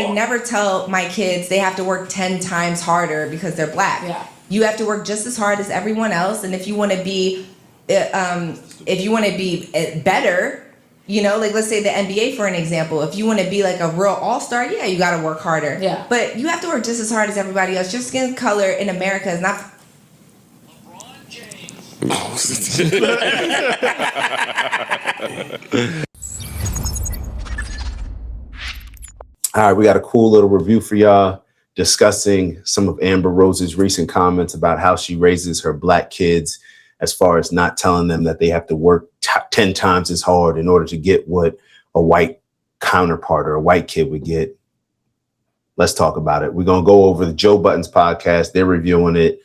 I never tell my kids they have to work 10 times harder because they're black. Yeah. You have to work just as hard as everyone else, and if you want to be better, you know, like let's say the NBA for an example. If you want to be like a real all-star, yeah, you got to work harder. Yeah. But you have to work just as hard as everybody else. Your skin color in America is not. All right, we got a cool little review for y'all discussing some of Amber Rose's recent comments about how she raises her black kids, as far as not telling them that they have to work 10 times as hard in order to get what a white counterpart or a white kid would get. Let's talk about it. We're going to go over the Joe Budden's podcast. They're reviewing it.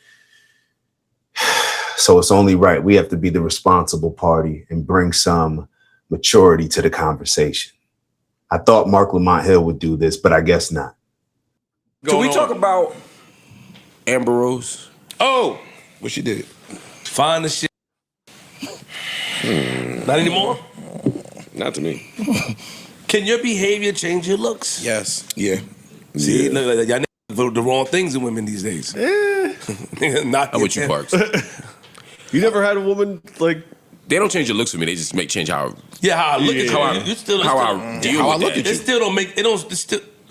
So it's only right. We have to be the responsible party and bring some maturity to the conversation. I thought Mark Lamont Hill would do this, but I guess not. Can we talk about Amber Rose? Oh, what she did? Fine as shit. Not anymore? Not to me. Can your behavior change your looks? Yes. Yeah. See, look, like, y'all vote the wrong things in women these days. Not I'm with you, Parks. You never had a woman like... They don't change your looks for me. They just change how. Yeah, how I look at you. How I look at you. It still don't make it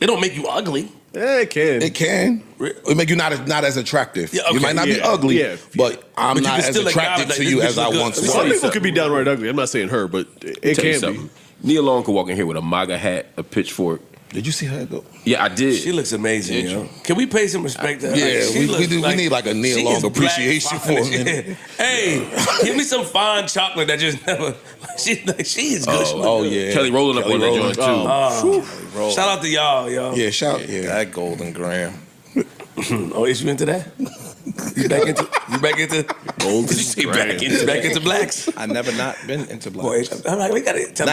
don't make you ugly. Yeah, it can. It can. It make you not as attractive. Yeah, okay. You might not be ugly, but I'm not as attractive to you as I once was. Some people could be downright ugly. I'm not saying her, but it can be. Nia Long could walk in here with a MAGA hat, a pitchfork. Did you see her go? Yeah, I did. She looks amazing, yo. Can we pay some respect to her? Yeah, we need like a Nia Long appreciation for her. Hey, give me some fine chocolate that just never. She is good. Oh yeah, Kelly rolling up on that joint too. Shout out to y'all, yo. Yeah, that Golden Graham. Oh, is you into that? You back into Golden Graham. Back into blacks. I never not been into blacks. Boy, I'm like, we gotta tell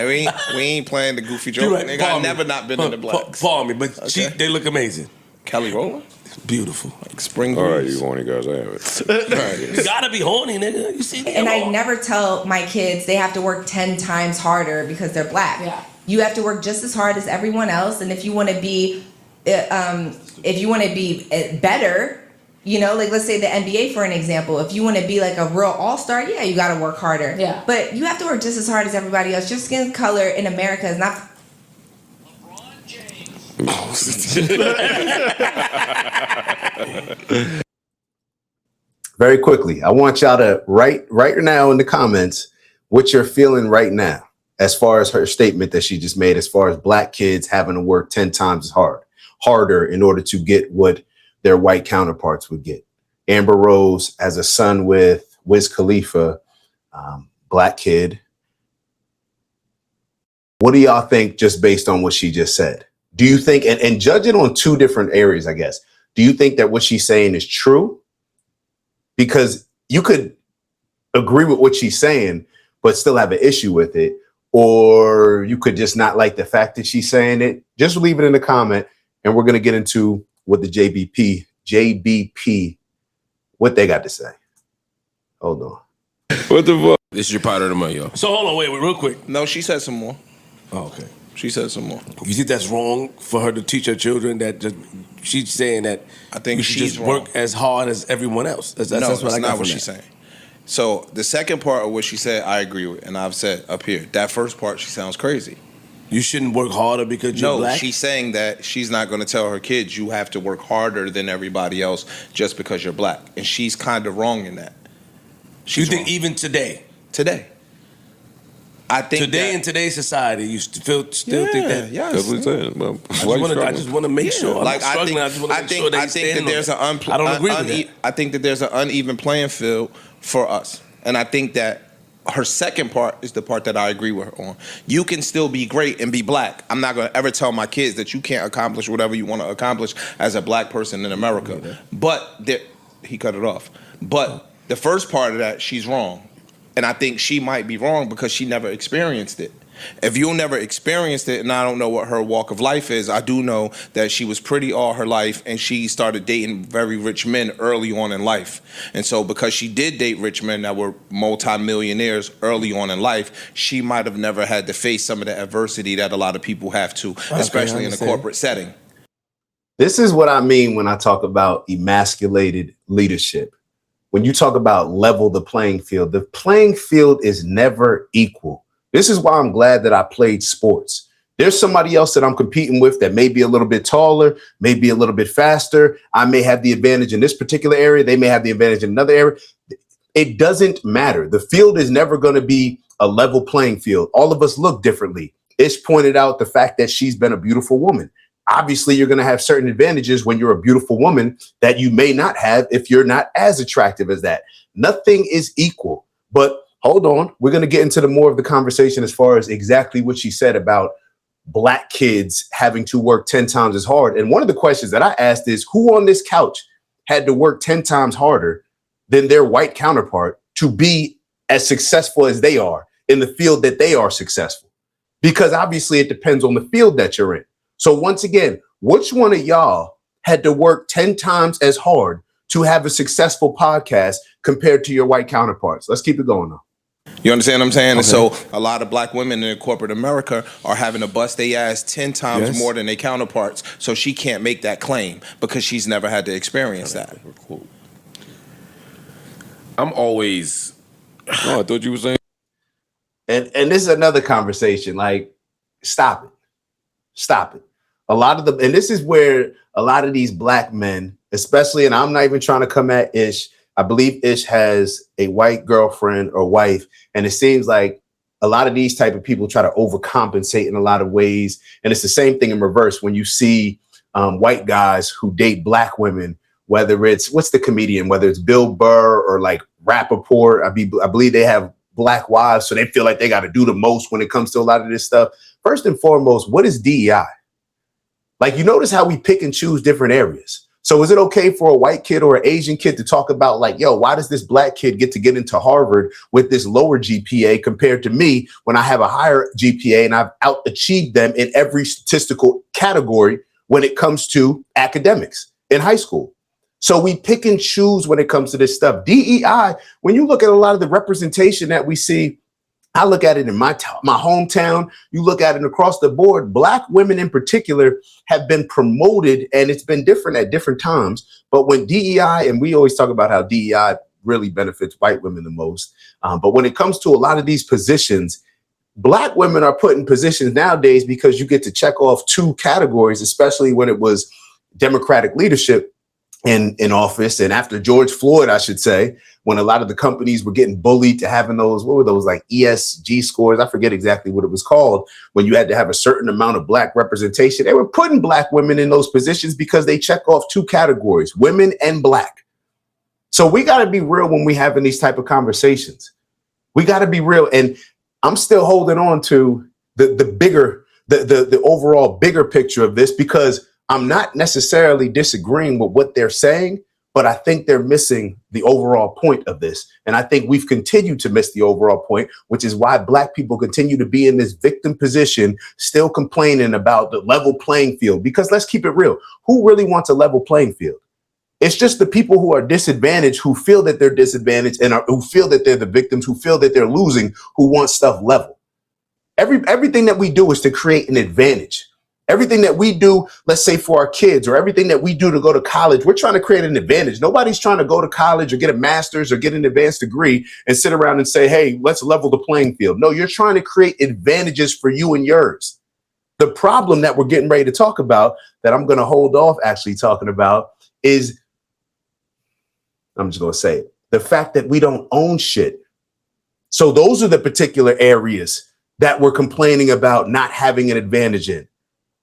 we ain't playing the goofy joke. Right, Nigga, I never not been into blacks. Pardon me, but they look amazing. Kelly Rowland? Beautiful. Like spring All right, breeze. you horny guys, I have it. You gotta be horny, nigga. You see? And I never tell my kids they have to work 10 times harder because they're black. Yeah. You have to work just as hard as everyone else, and if you want to be better, you know, like let's say the NBA for an example. If you want to be like a real all-star, yeah, you got to work harder. Yeah. But you have to work just as hard as everybody else. Your skin color in America is not. Very quickly, I want y'all to write right now in the comments what you're feeling right now as far as her statement that she just made, as far as black kids having to work 10 times as harder in order to get what their white counterparts would get. Amber Rose has a son with Wiz Khalifa, black kid. What do y'all think just based on what she just said? Do you think, and judge it on two different areas, I guess. Do you think that what she's saying is true? Because you could agree with what she's saying, but still have an issue with it. Or you could just not like the fact that she's saying it. Just leave it in the comment. And we're going to get into what the JBP, what they got to say. Hold on. What the fuck? This is your part of the money, yo. So hold on, wait, real quick. No, she said some more. Oh, okay. She said some more. You think that's wrong for her to teach her children that she's saying that I think we should she's just wrong. work as hard as everyone else? That's That's what I got not from what that. she's saying. So the second part of what she said, I agree with, and I've said up here. That first part, she sounds crazy. You shouldn't work harder because you're black? No, she's saying that she's not going to tell her kids you have to work harder than everybody else just because you're black. And she's kind of wrong in that. You think even today? Today. I think today in today's society, you still think that? Yes. That's what he's saying. Well, I just want to make sure. I'm Like not struggling. I just want to make sure I think that there's I don't agree with that. I think that there's an uneven playing field for us. And I think that her second part is the part that I agree with her on. You can still be great and be black. I'm not going to ever tell my kids that you can't accomplish whatever you want to accomplish as a black person in America. But he cut it off. But the first part of that, she's wrong. And I think she might be wrong because she never experienced it. If you never experienced it, and I don't know what her walk of life is, I do know that she was pretty all her life, and she started dating very rich men early on in life. And so because she did date rich men that were multimillionaires early on in life, she might have never had to face some of the adversity that a lot of people have to, especially in a corporate setting. This is what I mean when I talk about emasculated leadership. When you talk about level the playing field is never equal. This is why I'm glad that I played sports. There's somebody else that I'm competing with that may be a little bit taller, maybe a little bit faster. I may have the advantage in this particular area. They may have the advantage in another area. It doesn't matter. The field is never going to be a level playing field. All of us look differently. Ish pointed out the fact that she's been a beautiful woman. Obviously, you're going to have certain advantages when you're a beautiful woman that you may not have if you're not as attractive as that. Nothing is equal. But hold on, we're going to get into the more of the conversation as far as exactly what she said about Black kids having to work 10 times as hard. And one of the questions that I asked is, who on this couch had to work 10 times harder than their white counterpart to be as successful as they are in the field that they are successful? Because obviously it depends on the field that you're in. So once again, which one of y'all had to work 10 times as hard to have a successful podcast compared to your white counterparts? Let's keep it going now. You understand what I'm saying? Okay. And so a lot of Black women in corporate America are having to bust their ass 10 times more than their counterparts. So she can't make that claim because she's never had to experience that. Cool. I'm always. Oh, I thought you were saying. And this is another conversation. Like, stop it. A lot of and this is where a lot of these Black men, especially, and I'm not even trying to come at Ish. I believe Ish has a white girlfriend or wife, and it seems like a lot of these type of people try to overcompensate in a lot of ways. And it's the same thing in reverse when you see white guys who date Black women, whether it's, what's the comedian, whether it's Bill Burr or like Rappaport. I believe they have Black wives, so they feel like they got to do the most when it comes to a lot of this stuff. First and foremost, what is DEI? Like, you notice how we pick and choose different areas. So is it okay for a white kid or an Asian kid to talk about like, yo, why does this Black kid get to get into Harvard with this lower GPA compared to me when I have a higher GPA and I've out-achieved them in every statistical category when it comes to academics in high school? So we pick and choose when it comes to this stuff. DEI, when you look at a lot of the representation that we see, I look at it in my hometown. You look at it across the board. Black women in particular have been promoted, and it's been different at different times. But when DEI, and we always talk about how DEI really benefits white women the most. But when it comes to a lot of these positions, Black women are put in positions nowadays because you get to check off two categories, especially when it was Democratic leadership in office. And after George Floyd, I should say, when a lot of the companies were getting bullied to having those, what were those, like ESG scores? I forget exactly what it was called, when you had to have a certain amount of Black representation. They were putting Black women in those positions because they check off two categories, women and Black. So we got to be real when we having these type of conversations. We got to be real. And I'm still holding on to the overall bigger picture of this, because I'm not necessarily disagreeing with what they're saying, but I think they're missing the overall point of this. And I think we've continued to miss the overall point, which is why Black people continue to be in this victim position, still complaining about the level playing field. Because let's keep it real. Who really wants a level playing field? It's just the people who are disadvantaged, who feel that they're disadvantaged and who feel that they're the victims, who feel that they're losing, who want stuff level. Everything that we do is to create an advantage. Everything that we do, let's say for our kids, or everything that we do to go to college, we're trying to create an advantage. Nobody's trying to go to college or get a master's or get an advanced degree and sit around and say, hey, let's level the playing field. No, you're trying to create advantages for you and yours. The problem that we're getting ready to talk about, that I'm going to hold off actually talking about, is, I'm just going to say it, the fact that we don't own shit. So those are the particular areas that we're complaining about not having an advantage in.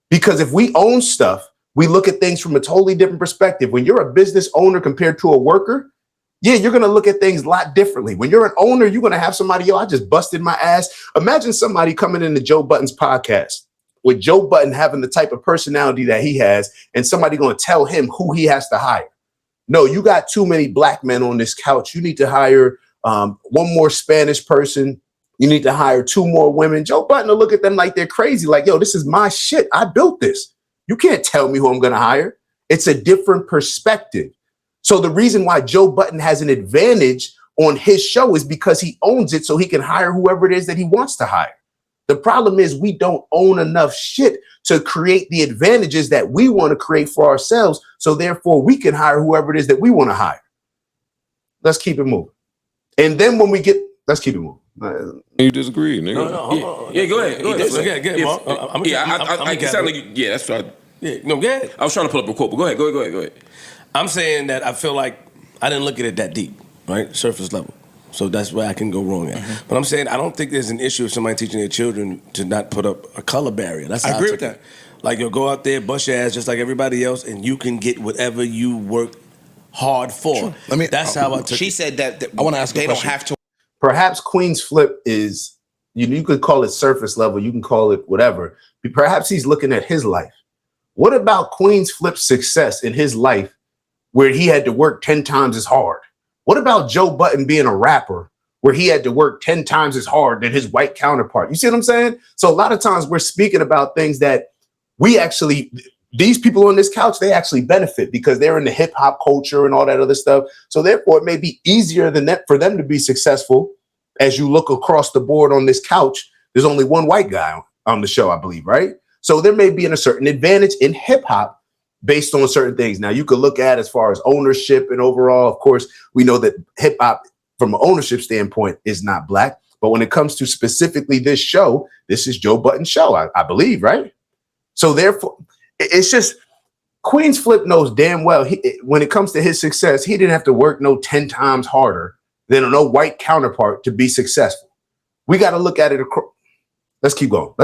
Because if we own stuff, we look at things from a totally different perspective. When you're a business owner compared to a worker, yeah, you're going to look at things a lot differently. When you're an owner, you're going to have somebody, yo, I just busted my ass. Imagine somebody coming into Joe Budden's podcast with Joe Budden having the type of personality that he has, and somebody going to tell him who he has to hire. No, you got too many Black men on this couch. You need to hire one more Spanish person, You need to hire 2 more women. Joe Budden will look at them like they're crazy. Like, yo, this is my shit. I built this. You can't tell me who I'm going to hire. It's a different perspective. So the reason why Joe Budden has an advantage on his show is because he owns it, so he can hire whoever it is that he wants to hire. The problem is we don't own enough shit to create the advantages that we want to create for ourselves. So therefore we can hire whoever it is that we want to hire. Let's keep it moving. And then when we get, let's keep it moving. You disagree, nigga. No. Yeah, go ahead. Go ahead. Mark. I sound like yeah, that's right. Yeah, no, go ahead. I was trying to pull up a quote, but go ahead. I'm saying that I feel like I didn't look at it that deep, right? Surface level. So that's where I can go wrong at. Mm-hmm. But I'm saying I don't think there's an issue of somebody teaching their children to not put up a color barrier. That's how I agree with that. Like, you'll go out there, bust your ass just like everybody else, and you can get whatever you work hard for. Sure. That's how I took it. She said that I want to ask they a don't question. have to. Perhaps Queen's flip is, you could call it surface level, you can call it whatever. Perhaps he's looking at his life. What about Queen's flip's success in his life where he had to work 10 times as hard? What about Joe Budden being a rapper where he had to work 10 times as hard than his white counterpart? You see what I'm saying? So a lot of times we're speaking about things that we actually, these people on this couch, they actually benefit because they're in the hip hop culture and all that other stuff. So therefore it may be easier than that for them to be successful. As you look across the board on this couch, there's only one white guy on the show, I believe, right? So there may be a certain advantage in hip hop based on certain things. Now you could look at as far as ownership and overall, of course, we know that hip hop from an ownership standpoint is not black. But when it comes to specifically this show, this is Joe Budden's show, I believe, right? So therefore, it's just Queen's flip knows damn well when it comes to his success, he didn't have to work no 10 times harder than no white counterpart to be successful. We got to look at it across. Let's keep going.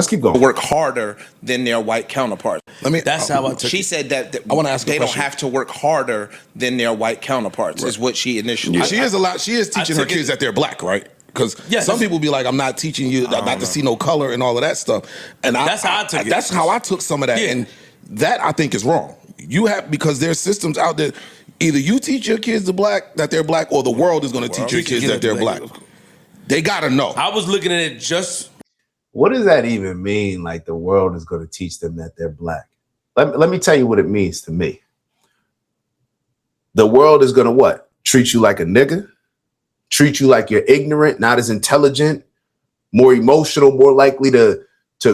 Work harder than their white counterparts. That's how I took She it. said that I want to ask a they don't question. have to work harder than their white counterparts. Is what she initially. She is teaching her kids that they're black, right? Because some people be like, I'm not teaching you not to see no color and all of that stuff. And that's how I took it. That's how I took some of that. Yeah. And that I think is wrong. You have, because there's systems out there. Either you teach your kids that they're black, or the world is going to teach your kids that they're black. They got to know. I was looking at it just. What does that even mean? Like the world is going to teach them that they're black? Let me tell you what it means to me. The world is going to what? Treat you like a nigga? Treat you like you're ignorant, not as intelligent, more emotional, more likely to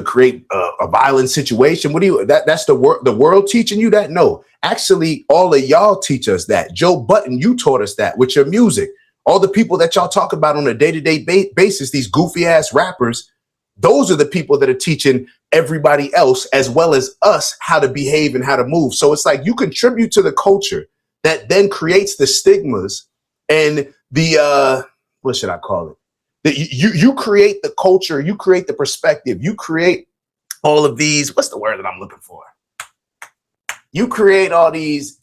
create a violent situation? What do you? That's the world teaching you that? No, actually, all of y'all teach us that. Joe Budden, you taught us that with your music. All the people that y'all talk about on a day-to-day basis, these goofy ass rappers. Those are the people that are teaching everybody else as well as us how to behave and how to move. So it's like you contribute to the culture that then creates the stigmas and the what should I call it? You create the culture, you create the perspective, you create all of these. What's the word that I'm looking for? You create all these.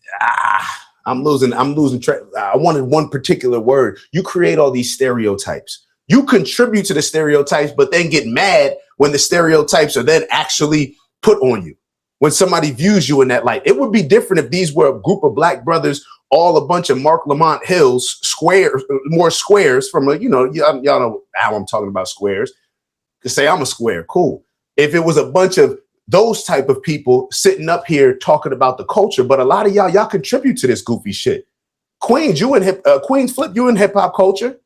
I'm losing track. I wanted one particular word. You create all these stereotypes. You contribute to the stereotypes, but then get mad when the stereotypes are then actually put on you. When somebody views you in that light, it would be different if these were a group of black brothers, all a bunch of Mark Lamont Hills more squares from y'all know how I'm talking about squares. To say I'm a square, cool. If it was a bunch of those type of people sitting up here talking about the culture, but a lot of y'all contribute to this goofy shit. Queens, Queens Flip, you in hip hop culture.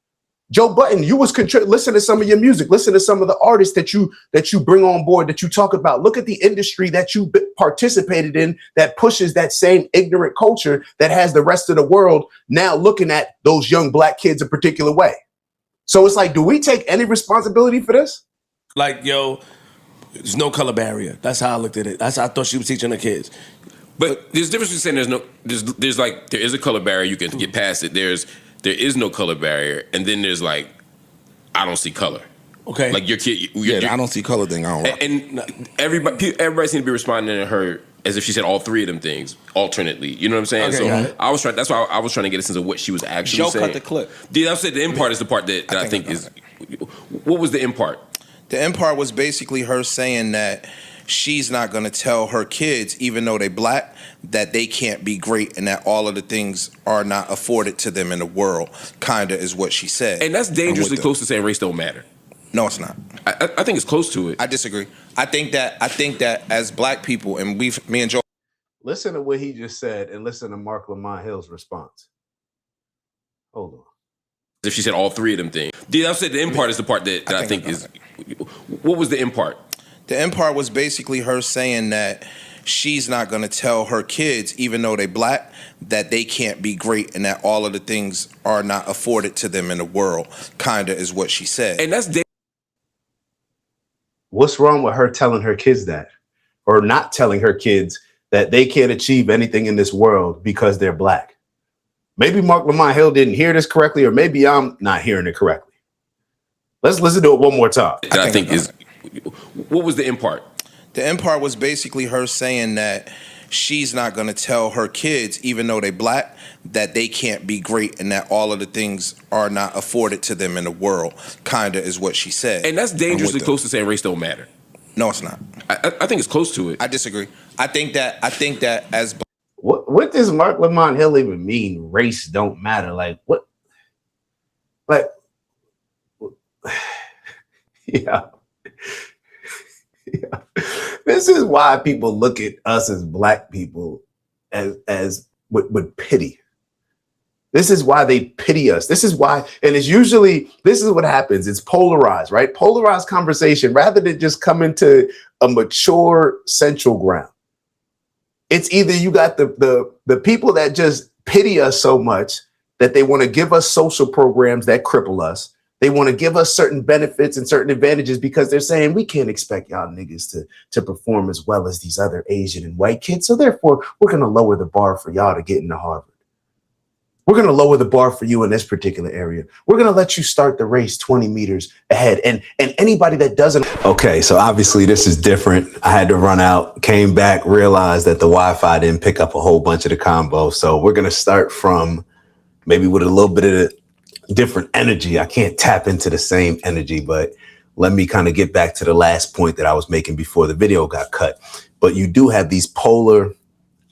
Joe Budden, you was listen to some of your music, listen to some of the artists that you bring on board, that you talk about. Look at the industry that you participated in that pushes that same ignorant culture that has the rest of the world now looking at those young black kids a particular way. So it's like, do we take any responsibility for this? Like, yo, there's no color barrier. That's how I looked at it. That's how I thought she was teaching the kids. But there's a difference between saying there is a color barrier, you can get past it. There is no color barrier, and then there's like, I don't see color. Okay. Like your kid. I don't see color thing. I don't rock. And everybody seems to be responding to her as if she said all three of them things alternately. You know what I'm saying? Okay, so that's why I was trying to get a sense of what she was actually Joe saying. cut the clip. Yeah, I said the end part is the part that I think is. What was the end part? The end part was basically her saying that she's not going to tell her kids, even though they black, that they can't be great and that all of the things are not afforded to them in the world, kind of is what she said. And that's dangerously close to saying race don't matter. No, it's not. I think it's close to it. I disagree. I think that as black people, and me and Joe. Listen to what he just said and listen to Mark Lamont Hill's response. Hold on. If she said all three of them things. I said the end part is the part that I think is. What was the end part? The end part was basically her saying that she's not going to tell her kids, even though they black, that they can't be great and that all of the things are not afforded to them in the world, kind of is what she said. And that's What's wrong with her telling her kids that? Or not telling her kids that they can't achieve anything in this world because they're black? Maybe Mark Lamont Hill didn't hear this correctly, or maybe I'm not hearing it correctly. Let's listen to it one more time. I think is. What was the end part? The end part was basically her saying that she's not going to tell her kids, even though they black, that they can't be great and that all of the things are not afforded to them in the world, kind of is what she said. And that's dangerously close to saying race don't matter. No, it's not. I think it's close to it. I disagree. I think that as what does Mark Lamont Hill even mean? Race don't matter. Like what? Like yeah. Yeah. This is why people look at us as black people as with pity. This is why they pity us. This is why, and it's usually, this is what happens. It's polarized, right? Polarized conversation rather than just coming to a mature central ground. It's either you got the people that just pity us so much that they want to give us social programs that cripple us. They want to give us certain benefits and certain advantages because they're saying we can't expect y'all niggas to perform as well as these other Asian and white kids. So therefore, we're going to lower the bar for y'all to get into Harvard. We're going to lower the bar for you in this particular area. We're going to let you start the race 20 meters ahead. And anybody that doesn't. Okay, so obviously this is different. I had to run out, came back, realized that the Wi-Fi didn't pick up a whole bunch of the combo. So we're going to start from maybe with a little bit of different energy. I can't tap into the same energy, but let me kind of get back to the last point that I was making before the video got cut. But you do have these polar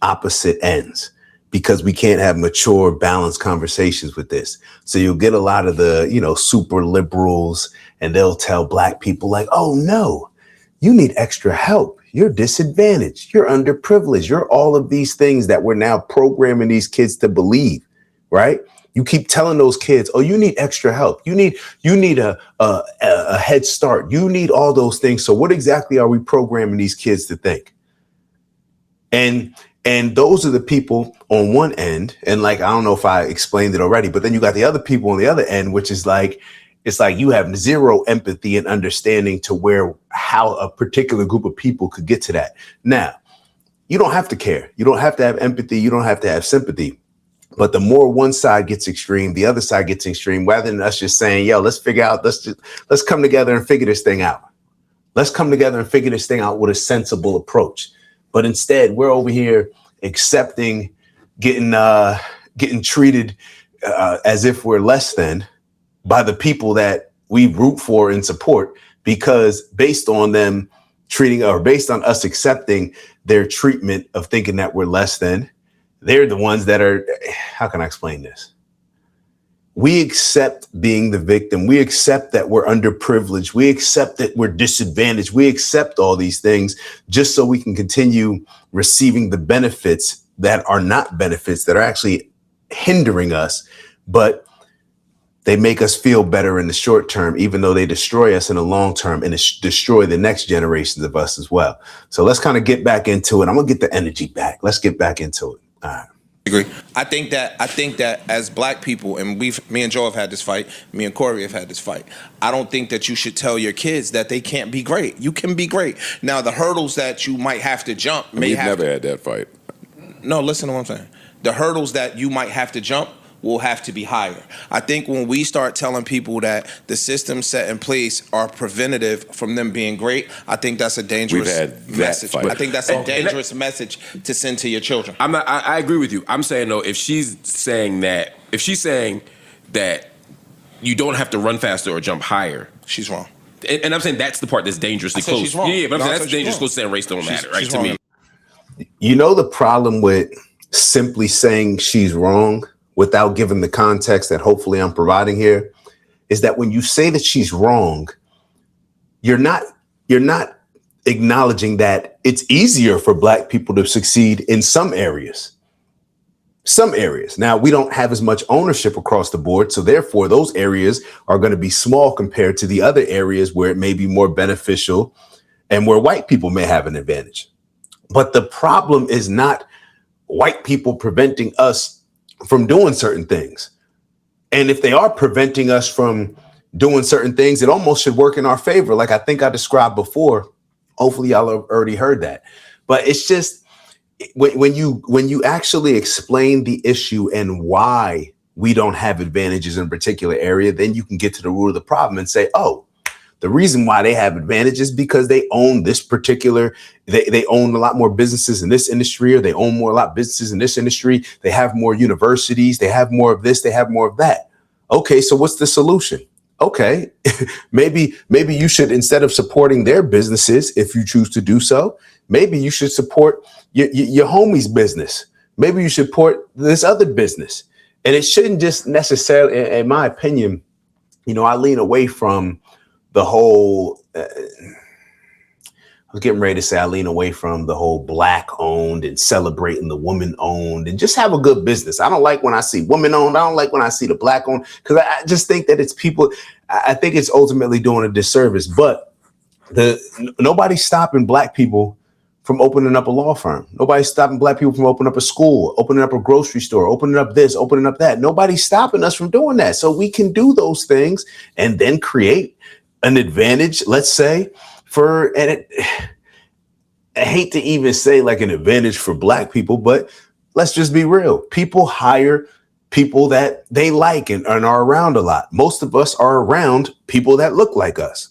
opposite ends because we can't have mature, balanced conversations with this. So you'll get a lot of the, super liberals, and they'll tell black people like, oh no, you need extra help. You're disadvantaged. You're underprivileged. You're all of these things that we're now programming these kids to believe, right? You keep telling those kids, oh, you need extra help. You need a head start. You need all those things. So what exactly are we programming these kids to think? And those are the people on one end. And like, I don't know if I explained it already, but then you got the other people on the other end, which is like, it's like you have zero empathy and understanding to how a particular group of people could get to that. Now, you don't have to care. You don't have to have empathy. You don't have to have sympathy. But the more one side gets extreme, the other side gets extreme, rather than us just saying, yo, let's come together and figure this thing out. Let's come together and figure this thing out with a sensible approach. But instead, we're over here accepting, getting treated as if we're less than by the people that we root for and support, because based on them treating, or based on us accepting their treatment of thinking that we're less than, they're the ones that are, how can I explain this? We accept being the victim. We accept that we're underprivileged. We accept that we're disadvantaged. We accept all these things just so we can continue receiving the benefits that are not benefits, that are actually hindering us, but they make us feel better in the short term, even though they destroy us in the long term and destroy the next generations of us as well. So let's kind of get back into it. I'm gonna get the energy back. Let's get back into it. All right. Agree. I think that as black people, and me and Joe have had this fight, me and Corey have had this fight. I don't think that you should tell your kids that they can't be great. You can be great. Now, the hurdles that you might have to jump We've never had that fight. No, listen to what I'm saying. The hurdles that you might have to jump will have to be higher. I think when we start telling people that the systems set in place are preventative from them being great, I think that's a dangerous message. I think that's a dangerous message to send to your children. I agree with you. I'm saying though, if she's saying that you don't have to run faster or jump higher, she's wrong. And I'm saying that's the part that's dangerously close. She's wrong. Yeah, but I'm saying that's dangerous close to saying race don't matter, right? To me. You know the problem with simply saying she's wrong without giving the context that hopefully I'm providing here is that when you say that she's wrong, you're not acknowledging that it's easier for Black people to succeed in some areas. Some areas. Now, we don't have as much ownership across the board, so therefore those areas are going to be small compared to the other areas where it may be more beneficial and where white people may have an advantage. But the problem is not white people preventing us from doing certain things. And if they are preventing us from doing certain things, it almost should work in our favor. Like I think I described before. Hopefully y'all have already heard that. But it's just when you actually explain the issue and why we don't have advantages in a particular area, then you can get to the root of the problem and say, oh, the reason why they have advantages because they own this particular, they own a lot more businesses in this industry, or they own a lot of businesses in this industry. They have more universities. They have more of this. They have more of that. Okay, so what's the solution? Okay, maybe you should, instead of supporting their businesses, if you choose to do so, maybe you should support your homie's business. Maybe you should support this other business. And it shouldn't just necessarily, in my opinion, I lean away from the whole, I was getting ready to say I lean away from the whole Black owned and celebrating the woman owned and just have a good business. I don't like when I see woman owned. I don't like when I see the Black owned, because I just think that it's people. I think it's ultimately doing a disservice. But nobody's stopping Black people from opening up a law firm. Nobody's stopping Black people from opening up a school, opening up a grocery store, opening up this, opening up that. Nobody's stopping us from doing that. So we can do those things and then create an advantage, let's say, I hate to even say like an advantage for Black people, but let's just be real. People hire people that they like and are around a lot. Most of us are around people that look like us.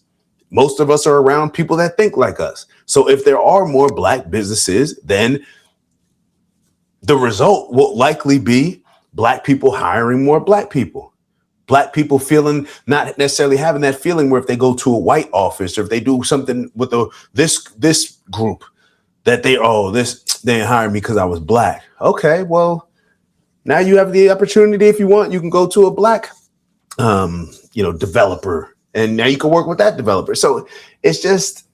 Most of us are around people that think like us. So if there are more Black businesses, then the result will likely be Black people hiring more Black people. Black people feeling, not necessarily having that feeling where if they go to a white office or if they do something with this group that they didn't hire me because I was Black. Okay, well, now you have the opportunity, if you want, you can go to a Black, developer, and now you can work with that developer. So it's just,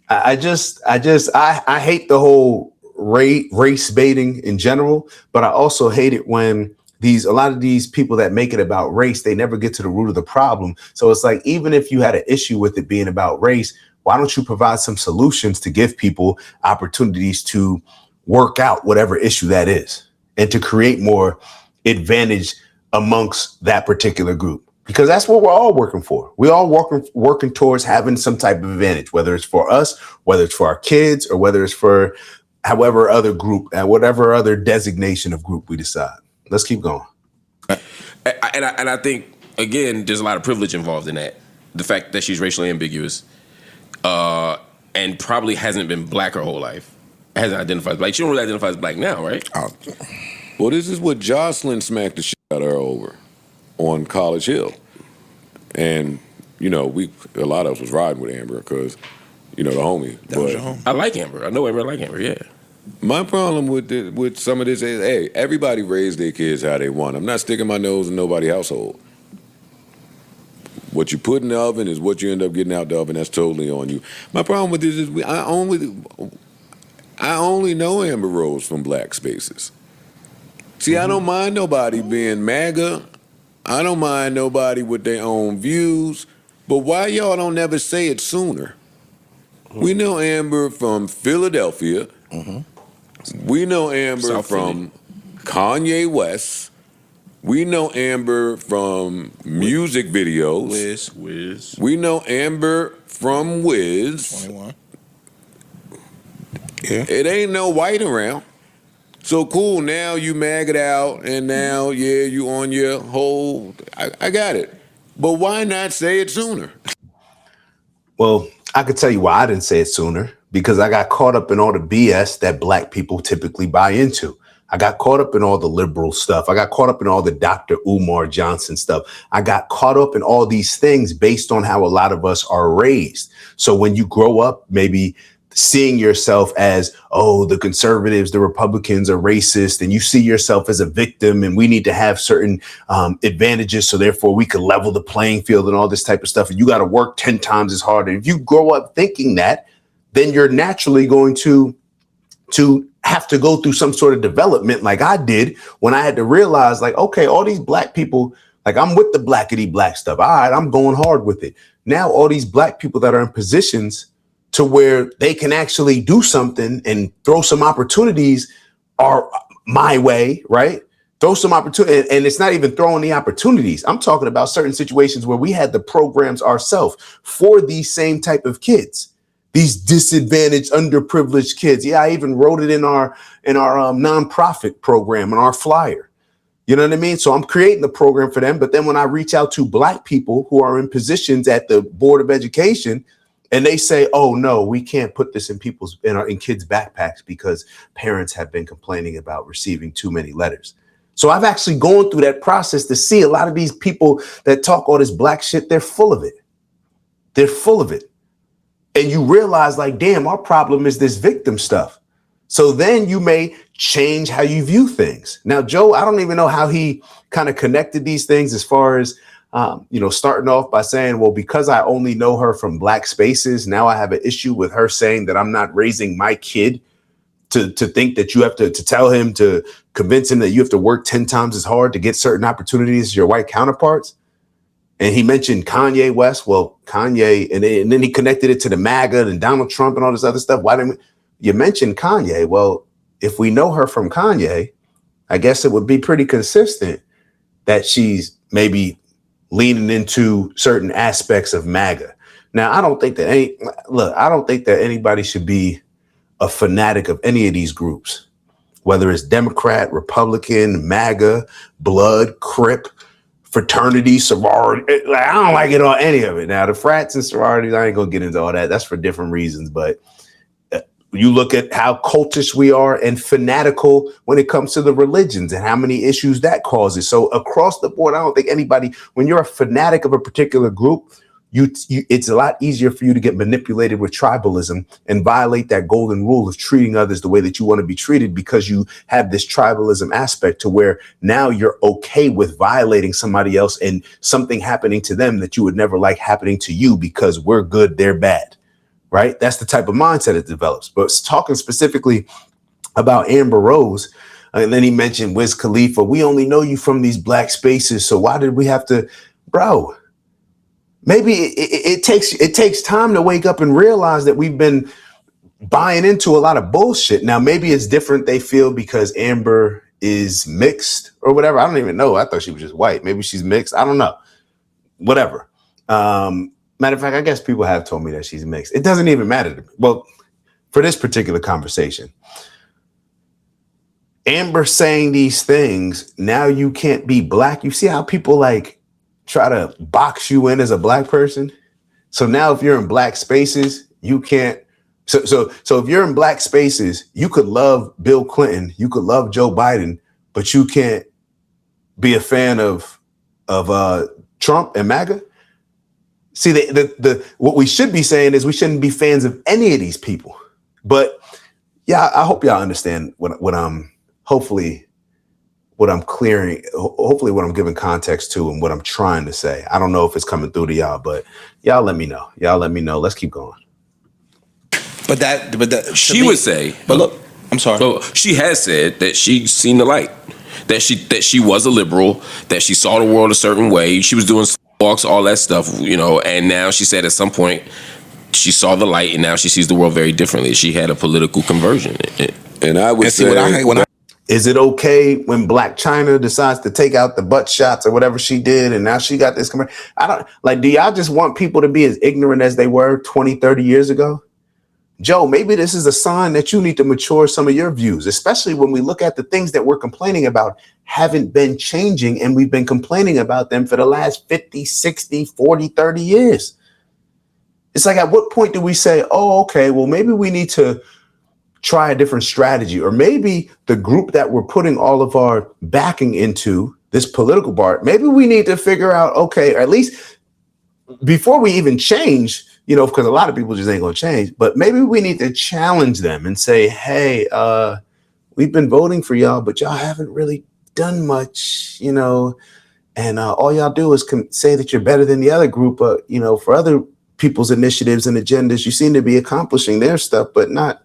I hate the whole race baiting in general, but I also hate it when a lot of these people that make it about race, they never get to the root of the problem. So it's like, even if you had an issue with it being about race, why don't you provide some solutions to give people opportunities to work out whatever issue that is and to create more advantage amongst that particular group? Because that's what we're all working for. We all working towards having some type of advantage, whether it's for us, whether it's for our kids, or whether it's for however other group and whatever other designation of group we decide. Let's keep going. And I think, again, there's a lot of privilege involved in that. The fact that she's racially ambiguous and probably hasn't been Black her whole life. Hasn't identified as Black. She don't really identify as Black now, right? Well, this is what Jocelyn smacked the shit out of her over on College Hill. And, a lot of us was riding with Amber because, the homie. That was your homie. I like Amber. I know Amber. I like Amber, yeah. My problem with some of this is, hey, everybody raised their kids how they want. I'm not sticking my nose in nobody's household. What you put in the oven is what you end up getting out the oven. That's totally on you. My problem with this is I only know Amber Rose from Black spaces. See, I don't mind nobody being MAGA. I don't mind nobody with their own views. But why y'all don't never say it sooner? We know Amber from Philadelphia. We know Amber South from Kanye West. We know Amber from music videos. Wiz. We know Amber from Wiz. 21. Yeah. It ain't no white around. So cool, now you mag it out, and now, you on your whole, I got it. But why not say it sooner? Well, I could tell you why I didn't say it sooner, because I got caught up in all the BS that Black people typically buy into. I got caught up in all the liberal stuff. I got caught up in all the Dr. Umar Johnson stuff. I got caught up in all these things based on how a lot of us are raised. So when you grow up, maybe seeing yourself as, oh, the conservatives, the Republicans are racist, and you see yourself as a victim, and we need to have certain advantages, so therefore we could level the playing field and all this type of stuff, and you got to work 10 times as hard. And if you grow up thinking that, then you're naturally going to have to go through some sort of development like I did when I had to realize, like, okay, all these black people, like, I'm with the blackity black stuff. All right, I'm going hard with it. Now all these black people that are in positions to where they can actually do something and throw some opportunities are my way, right? Throw some opportunity. And it's not even throwing the opportunities. I'm talking about certain situations where we had the programs ourselves for these same type of kids, these disadvantaged, underprivileged kids. Yeah, I even wrote it in our nonprofit program, in our flyer. You know what I mean? So I'm creating the program for them. But then when I reach out to black people who are in positions at the Board of Education, and they say, oh, no, we can't put this in kids' backpacks because parents have been complaining about receiving too many letters. So I've actually gone through that process to see a lot of these people that talk all this black shit. They're full of it. They're full of it. And you realize, like, damn, our problem is this victim stuff. So then you may change how you view things. Now, Joe, I don't even know how he kind of connected these things as far as starting off by saying, well, because I only know her from black spaces, now I have an issue with her saying that I'm not raising my kid to think that you have to tell him, to convince him that you have to work 10 times as hard to get certain opportunities as your white counterparts. And he mentioned Kanye West. Well, Kanye, and then he connected it to the MAGA and Donald Trump and all this other stuff. Why didn't you mention Kanye? Well, if we know her from Kanye, I guess it would be pretty consistent that she's maybe leaning into certain aspects of MAGA. Now, I don't think that anybody should be a fanatic of any of these groups, whether it's Democrat, Republican, MAGA, Blood, Crip, fraternity, sorority. I don't like it on any of it. Now, the frats and sororities, I ain't gonna get into all that. That's for different reasons. But you look at how cultish we are and fanatical when it comes to the religions and how many issues that causes. So across the board, I don't think anybody, when you're a fanatic of a particular group, it's a lot easier for you to get manipulated with tribalism and violate that golden rule of treating others the way that you want to be treated, because you have this tribalism aspect to where now you're okay with violating somebody else and something happening to them that you would never like happening to you, because we're good, they're bad. Right? That's the type of mindset it develops. But talking specifically about Amber Rose, and then he mentioned Wiz Khalifa. We only know you from these black spaces, so why did we have to, bro? Maybe it takes time to wake up and realize that we've been buying into a lot of bullshit. Now, maybe it's different. They feel because Amber is mixed or whatever. I don't even know. I thought she was just white. Maybe she's mixed. I don't know. Whatever. Matter of fact, I guess people have told me that she's mixed. It doesn't even matter to me. Well, for this particular conversation, Amber saying these things, now you can't be black. You see how people like try to box you in as a black person? So now if you're in black spaces, you can't. So if you're in black spaces, you could love Bill Clinton, you could love Joe Biden, but you can't be a fan of Trump and MAGA. See, what we should be saying is we shouldn't be fans of any of these people. But yeah, I hope y'all understand what I'm giving context to and what I'm trying to say. I don't know if it's coming through to y'all, but y'all let me know. Let's keep going. But she would say, but look, I'm sorry. So she has said that she's seen the light, that she was a liberal, that she saw the world a certain way. She was doing walks, all that stuff, and now she said at some point she saw the light and now she sees the world very differently. She had a political conversion. And I would say, is it okay when Black China decides to take out the butt shots or whatever she did and now she got this conversion? Do y'all just want people to be as ignorant as they were 20, 30 years ago? Joe, maybe this is a sign that you need to mature some of your views, especially when we look at the things that we're complaining about haven't been changing, and we've been complaining about them for the last 50, 60, 40, 30 years. It's like, at what point do we say, oh, okay, well, maybe we need to try a different strategy, or maybe the group that we're putting all of our backing into, this political part, maybe we need to figure out, okay, or at least before we even change, because a lot of people just ain't gonna change. But maybe we need to challenge them and say, hey, we've been voting for y'all, but y'all haven't really done much, and all y'all do is say that you're better than the other group, but for other people's initiatives and agendas, you seem to be accomplishing their stuff, but not,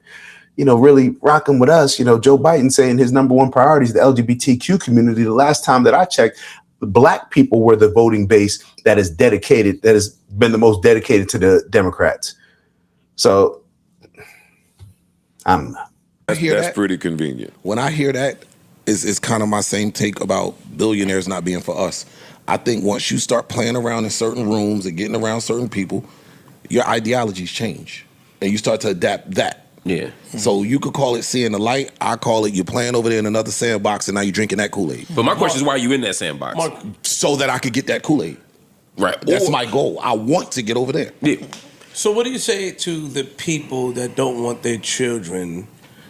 really rocking with us. Joe Biden saying his number one priority is the LGBTQ community. The last time that I checked, Black people were the voting base that has been the most dedicated to the Democrats. So I don't know. That's pretty convenient. When I hear that, it's kind of my same take about billionaires not being for us. I think once you start playing around in certain rooms and getting around certain people, your ideologies change and you start to adapt that. Yeah. So you could call it seeing the light. I call it you're playing over there in another sandbox and now you're drinking that Kool-Aid. But my question is, why are you in that sandbox? So that I could get that Kool-Aid. Right. That's my goal. I want to get over there. Yeah. So what do you say to the people that don't want their children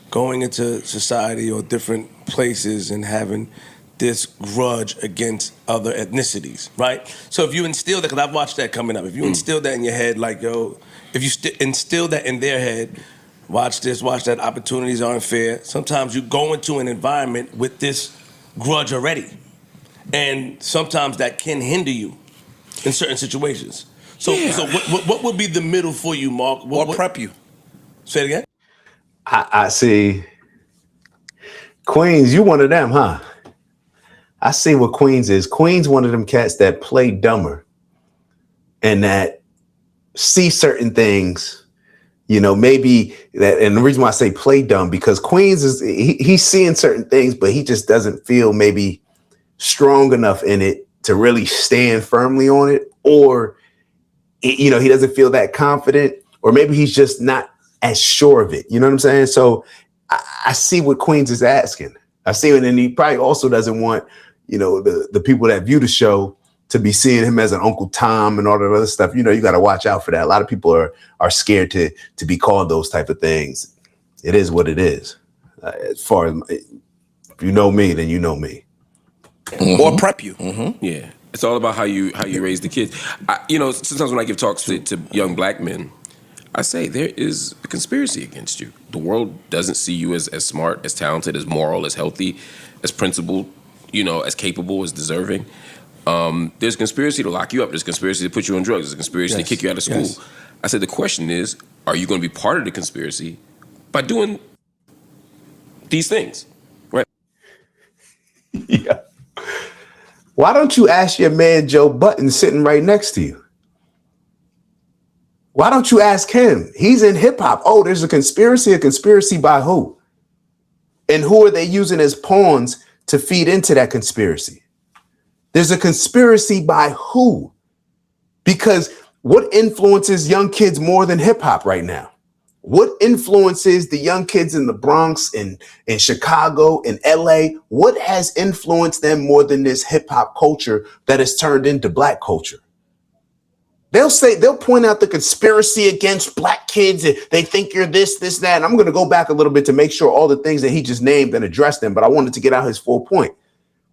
going into society or different places and having this grudge against other ethnicities, right? So if you instill that, because I've watched that coming up, if you instill that in your head, like, yo, if you instill that in their head, watch this, watch that, opportunities aren't fair. Sometimes you go into an environment with this grudge already. And sometimes that can hinder you in certain situations. So, so what would be the middle for you, Mark? Or prep you. Say it again? I see. Queens, you one of them, huh? I see what Queens is. Queens one of them cats that play dumber and that see certain things, maybe that. And the reason why I say play dumb, because Queens is he's seeing certain things, but he just doesn't feel maybe strong enough in it to really stand firmly on it, or he doesn't feel that confident, or maybe he's just not as sure of it. You know what I'm saying? So I see what Queens is asking. I see it, and he probably also doesn't want, the people that view the show to be seeing him as an Uncle Tom and all that other stuff. You got to watch out for that. A lot of people are scared to be called those type of things. It is what it is. As far as if you know me, then you know me. Mm-hmm. Or prep you. Mm-hmm. Yeah. It's all about how you raise the kids. Sometimes when I give talks to young Black men, I say there is a conspiracy against you. The world doesn't see you as smart, as talented, as moral, as healthy, as principled, as capable, as deserving. There's a conspiracy to lock you up. There's a conspiracy to put you on drugs. There's a conspiracy to kick you out of school. Yes. I said the question is, are you going to be part of the conspiracy by doing these things? Right? Yeah. Why don't you ask your man Joe Budden sitting right next to you? Why don't you ask him? He's in hip hop. Oh, there's a conspiracy by who? And who are they using as pawns to feed into that conspiracy? There's a conspiracy by who? Because what influences young kids more than hip hop right now? What influences the young kids in the Bronx, in Chicago, in LA? What has influenced them more than this hip hop culture that has turned into Black culture? They'll point out the conspiracy against Black kids. They think you're this, that. And I'm going to go back a little bit to make sure all the things that he just named and address them. But I wanted to get out his full point.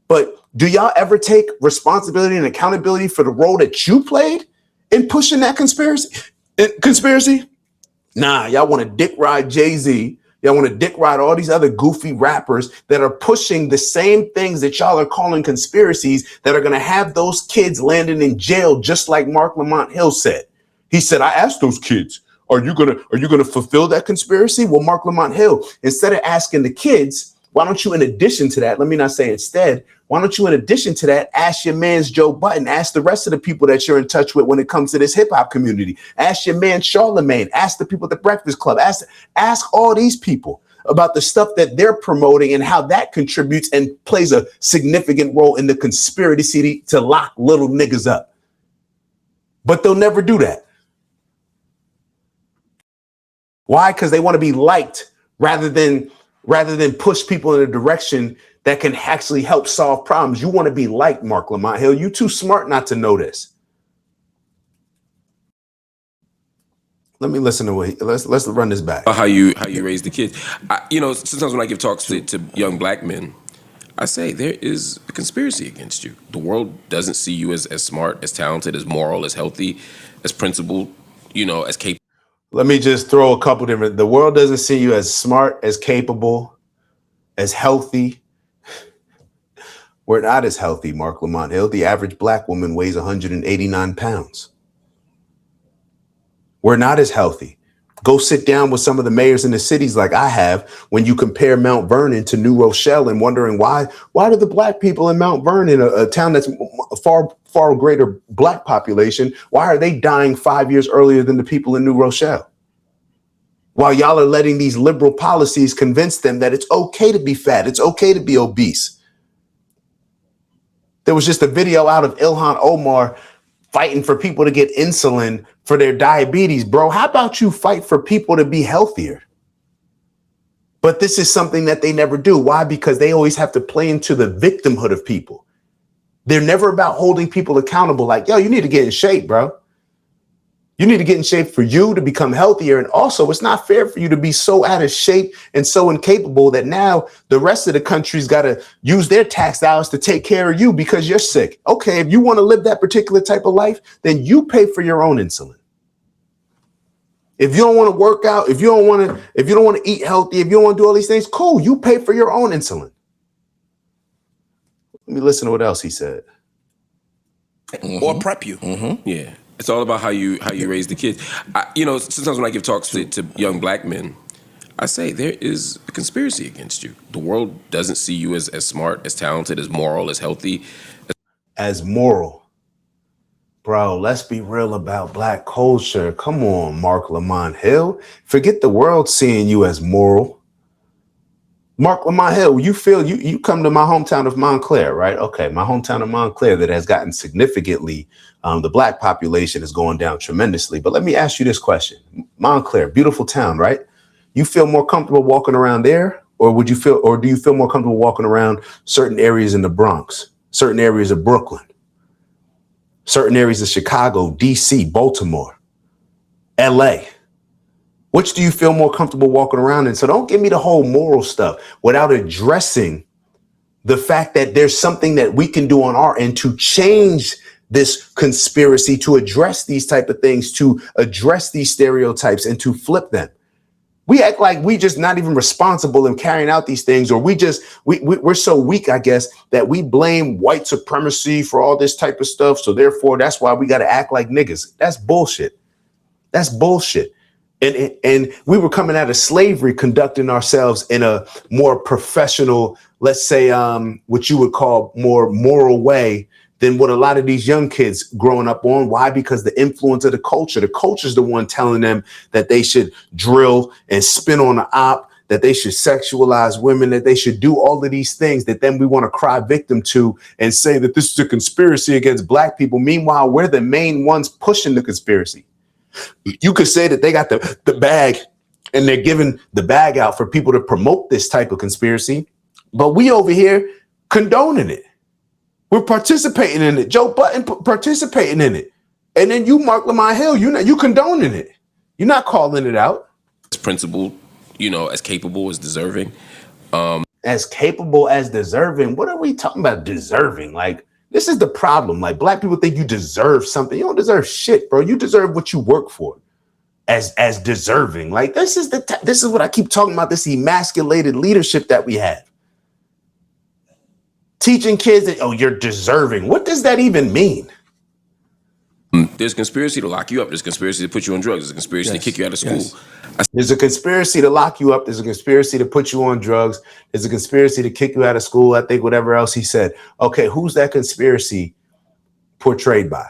But do y'all ever take responsibility and accountability for the role that you played in pushing that conspiracy? Nah, y'all want to dick ride Jay-Z. Y'all want to dick ride all these other goofy rappers that are pushing the same things that y'all are calling conspiracies that are going to have those kids landing in jail, just like Mark Lamont Hill said. He said, I asked those kids, are you gonna fulfill that conspiracy? Well, Mark Lamont Hill, instead of asking the kids, why don't you, in addition to that, let me not say instead, why don't you, in addition to that, ask your man's Joe Budden, ask the rest of the people that you're in touch with when it comes to this hip hop community, ask your man Charlemagne, ask the people at the Breakfast Club, ask all these people about the stuff that they're promoting and how that contributes and plays a significant role in the conspiracy to lock little niggas up. But they'll never do that. Why? Because they want to be liked rather than push people in a direction that can actually help solve problems. You want to be like Mark Lamont Hill. You too smart not to know this. Let me listen to let's run this back. How you raise the kids. Sometimes when I give talks to young Black men, I say there is a conspiracy against you. The world doesn't see you as smart, as talented, as moral, as healthy, as principled, as capable. Let me just throw a couple different. The world doesn't see you as smart, as capable, as healthy. We're not as healthy, Mark Lamont Hill. The average black woman weighs 189 pounds. We're not as healthy. Go sit down with some of the mayors in the cities like I have when you compare Mount Vernon to New Rochelle and wondering why do the black people in Mount Vernon, a town that's a far greater black population, why are they dying 5 years earlier than the people in New Rochelle? While y'all are letting these liberal policies convince them that it's okay to be fat, it's okay to be obese. There was just a video out of Ilhan Omar fighting for people to get insulin for their diabetes. Bro, how about you fight for people to be healthier? But this is something that they never do. Why? Because they always have to play into the victimhood of people. They're never about holding people accountable. Like, yo, you need to get in shape, bro. You need to get in shape for you to become healthier. And also, it's not fair for you to be so out of shape and so incapable that now the rest of the country's got to use their tax dollars to take care of you because you're sick. Okay, if you want to live that particular type of life, then you pay for your own insulin. If you don't want to work out, if you don't want to eat healthy, if you don't want to do all these things, cool, you pay for your own insulin. Let me listen to what else he said. Or prep you. Yeah. It's all about how you raise the kids. Sometimes when I give talks to young black men, I say there is a conspiracy against you. The world doesn't see you as smart, as talented, as moral, as healthy. As moral. Bro, let's be real about black culture. Come on, Mark Lamont Hill. Forget the world seeing you as moral. Mark Lamont Hill, you feel you come to my hometown of Montclair, right? Okay, my hometown of Montclair that has gotten significantly, the black population is going down tremendously. But let me ask you this question. Montclair, beautiful town, right? You feel more comfortable walking around there? Or do you feel more comfortable walking around certain areas in the Bronx, certain areas of Brooklyn, certain areas of Chicago, DC, Baltimore, LA? Which do you feel more comfortable walking around in? So don't give me the whole moral stuff without addressing the fact that there's something that we can do on our end to change this conspiracy, to address these type of things, to address these stereotypes and to flip them. We act like we just not even responsible in carrying out these things, or we're so weak, I guess, that we blame white supremacy for all this type of stuff. So therefore, that's why we got to act like niggas. That's bullshit. That's bullshit. And we were coming out of slavery, conducting ourselves in a more professional, let's say, what you would call more moral way than what a lot of these young kids growing up on. Why? Because the influence of the culture. The culture's the one telling them that they should drill and spin on the op, that they should sexualize women, that they should do all of these things that then we want to cry victim to and say that this is a conspiracy against black people. Meanwhile, we're the main ones pushing the conspiracy. You could say that they got the bag and they're giving the bag out for people to promote this type of conspiracy, but we over here condoning it. We're participating in it. Joe Budden participating in it. And then you, Mark Lamont Hill, you condoning it. You're not calling it out. As principled, as capable, as deserving. As capable as deserving. What are we talking about deserving? Like, this is the problem. Like, black people think you deserve something. You don't deserve shit, bro. You deserve what you work for as deserving. Like, this is what I keep talking about, this emasculated leadership that we have. Teaching kids that, oh, you're deserving. What does that even mean? There's a conspiracy to lock you up. There's a conspiracy to put you on drugs. There's a conspiracy to kick you out of school. Yes. There's a conspiracy to lock you up. There's a conspiracy to put you on drugs. There's a conspiracy to kick you out of school. I think whatever else he said. Okay, who's that conspiracy portrayed by?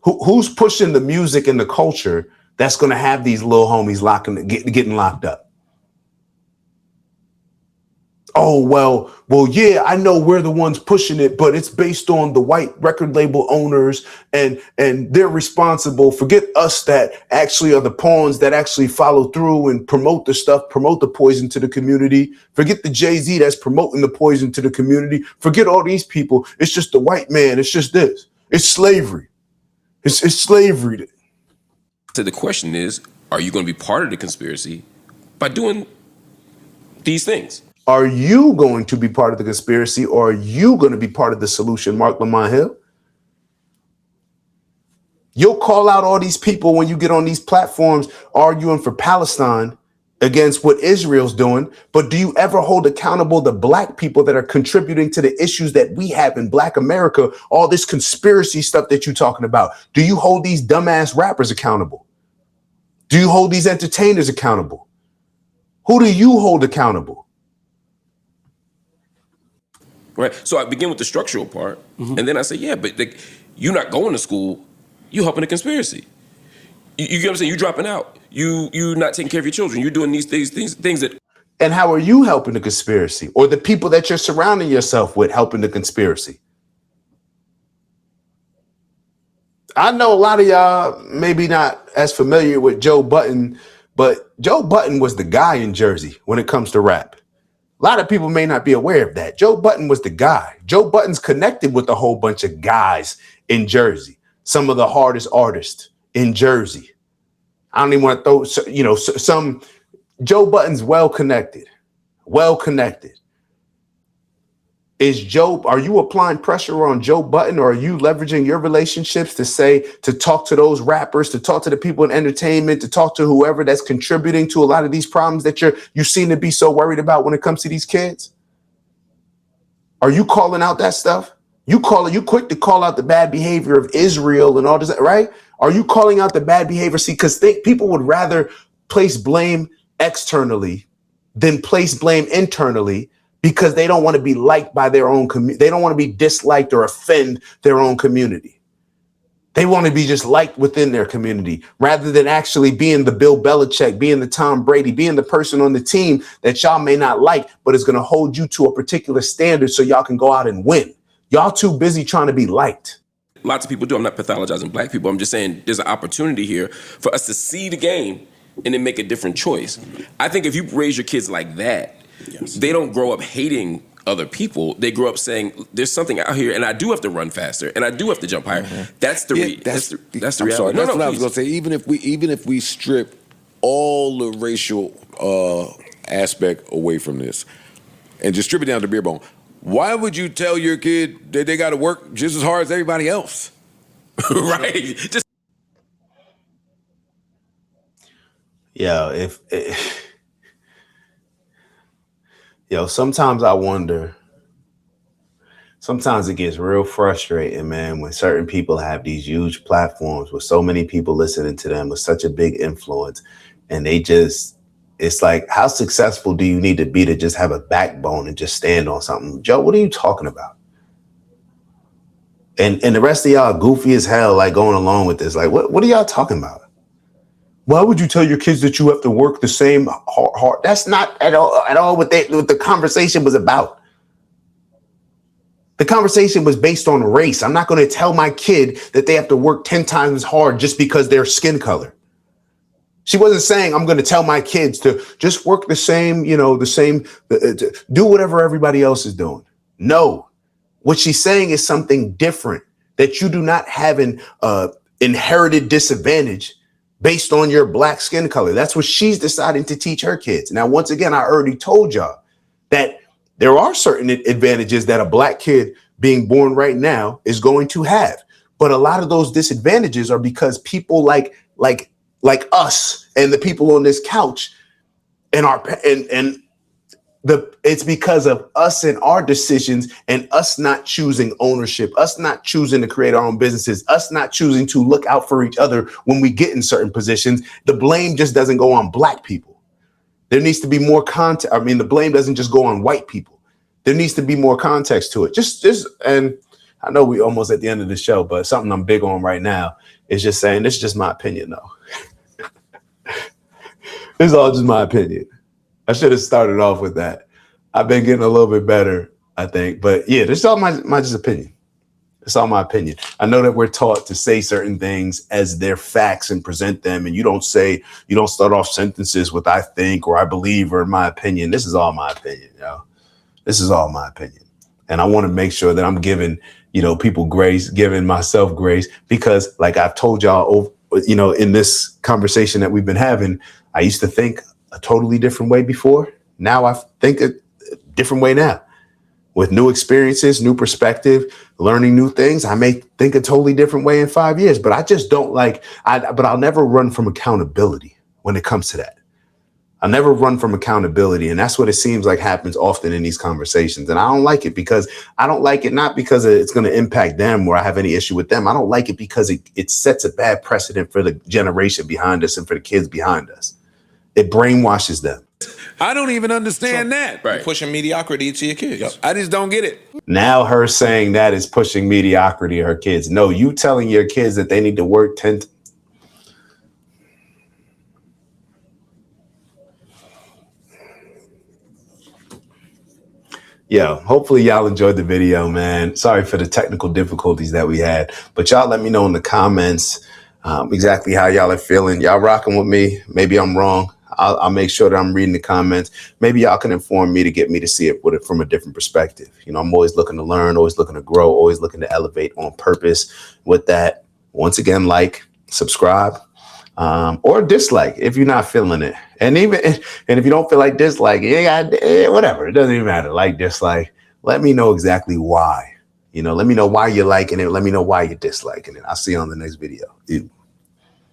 Who's pushing the music and the culture that's going to have these little homies getting locked up? Oh, well, yeah, I know we're the ones pushing it, but it's based on the white record label owners and they're responsible. Forget us that actually are the pawns that actually follow through and promote the stuff, promote the poison to the community. Forget the Jay-Z that's promoting the poison to the community. Forget all these people. It's just the white man. It's just this. It's slavery. It's slavery. So the question is, are you going to be part of the conspiracy by doing these things? Are you going to be part of the conspiracy, or are you going to be part of the solution, Mark Lamont Hill? You'll call out all these people when you get on these platforms arguing for Palestine against what Israel's doing. But do you ever hold accountable the black people that are contributing to the issues that we have in Black America? All this conspiracy stuff that you're talking about. Do you hold these dumbass rappers accountable? Do you hold these entertainers accountable? Who do you hold accountable? Right. So I begin with the structural part, and then I say, yeah, but you're not going to school. You helping a conspiracy. You get what I'm saying? You dropping out. You not taking care of your children. You're doing these things that. And how are you helping the conspiracy, or the people that you're surrounding yourself with helping the conspiracy? I know a lot of y'all maybe not as familiar with Joe Budden, but Joe Budden was the guy in Jersey when it comes to rap. A lot of people may not be aware of that. Joe Budden was the guy. Joe Budden's connected with a whole bunch of guys in Jersey, some of the hardest artists in Jersey. I don't even want to throw, some. Joe Budden's well connected. Are you applying pressure on Joe Budden, or are you leveraging your relationships to talk to those rappers, to talk to the people in entertainment, to talk to whoever that's contributing to a lot of these problems that you seem to be so worried about when it comes to these kids? Are you calling out that stuff? You quick to call out the bad behavior of Israel and all this, right? Are you calling out the bad behavior? See, because people would rather place blame externally than place blame internally, because they don't want to be liked by their own community. They don't want to be disliked or offend their own community. They want to be just liked within their community, rather than actually being the Bill Belichick, being the Tom Brady, being the person on the team that y'all may not like, but is going to hold you to a particular standard so y'all can go out and win. Y'all too busy trying to be liked. Lots of people do. I'm not pathologizing black people. I'm just saying there's an opportunity here for us to see the game and then make a different choice. I think if you raise your kids like that, they don't grow up hating other people. They grow up saying, there's something out here, and I do have to run faster, and I do have to jump higher. That's the reality. I'm sorry. That's what I was going to say. Even if we strip all the racial aspect away from this and just strip it down to bare bone, why would you tell your kid that they got to work just as hard as everybody else? Right. Sometimes I wonder, sometimes it gets real frustrating, man, when certain people have these huge platforms with so many people listening to them with such a big influence, and it's like, how successful do you need to be to just have a backbone and just stand on something? Joe, what are you talking about? And the rest of y'all goofy as hell, like going along with this. Like, what are y'all talking about? Why would you tell your kids that you have to work the same hard? That's not at all what the conversation was about. The conversation was based on race. I'm not going to tell my kid that they have to work 10 times as hard just because their skin color. She wasn't saying I'm going to tell my kids to just work the same, do whatever everybody else is doing. No, what she's saying is something different, that you do not have an inherited disadvantage based on your black skin color. That's what she's deciding to teach her kids. Now, once again, I already told y'all that there are certain advantages that a black kid being born right now is going to have. But a lot of those disadvantages are because people like us and the people on this couch it's because of us and our decisions, and us not choosing ownership, us not choosing to create our own businesses, us not choosing to look out for each other when we get in certain positions. The blame just doesn't go on black people. There needs to be more context. I mean, the blame doesn't just go on white people. There needs to be more context to it. And I know we almost at the end of the show, but something I'm big on right now is just saying, this is just my opinion, though. This is all just my opinion. I should have started off with that. I've been getting a little bit better, I think. But yeah, this is all my just opinion. It's all my opinion. I know that we're taught to say certain things as their facts and present them. And you don't start off sentences with I think or I believe or my opinion. This is all my opinion, This is all my opinion. And I want to make sure that I'm giving, people grace, giving myself grace, because like I've told y'all, in this conversation that we've been having, I used to think a totally different way before. Now I think a different way now. with new experiences, new perspective, learning new things, I may think a totally different way in 5 years. But I just don't but I'll never run from accountability when it comes to that. I'll never run from accountability. And that's what it seems like happens often in these conversations. And I don't like it because I don't like it, not because it's going to impact them or I have any issue with them. I don't like it because it sets a bad precedent for the generation behind us and for the kids behind us. It brainwashes them. I don't even understand that. Right. Pushing mediocrity to your kids. I just don't get it. Now her saying that is pushing mediocrity to her kids. No, you telling your kids that they need to work 10 Yo, hopefully y'all enjoyed the video, man. Sorry for the technical difficulties that we had, but y'all let me know in the comments exactly how y'all are feeling. Y'all rocking with me? Maybe I'm wrong. I'll make sure that I'm reading the comments. Maybe y'all can inform me to get me to see it from a different perspective. You know, I'm always looking to learn, always looking to grow, always looking to elevate on purpose. With that, once again, like, subscribe, or dislike if you're not feeling it. And if you don't feel like dislike, whatever. It doesn't even matter. Like, dislike. Let me know exactly why. You know, let me know why you're liking it. Let me know why you're disliking it. I'll see you on the next video.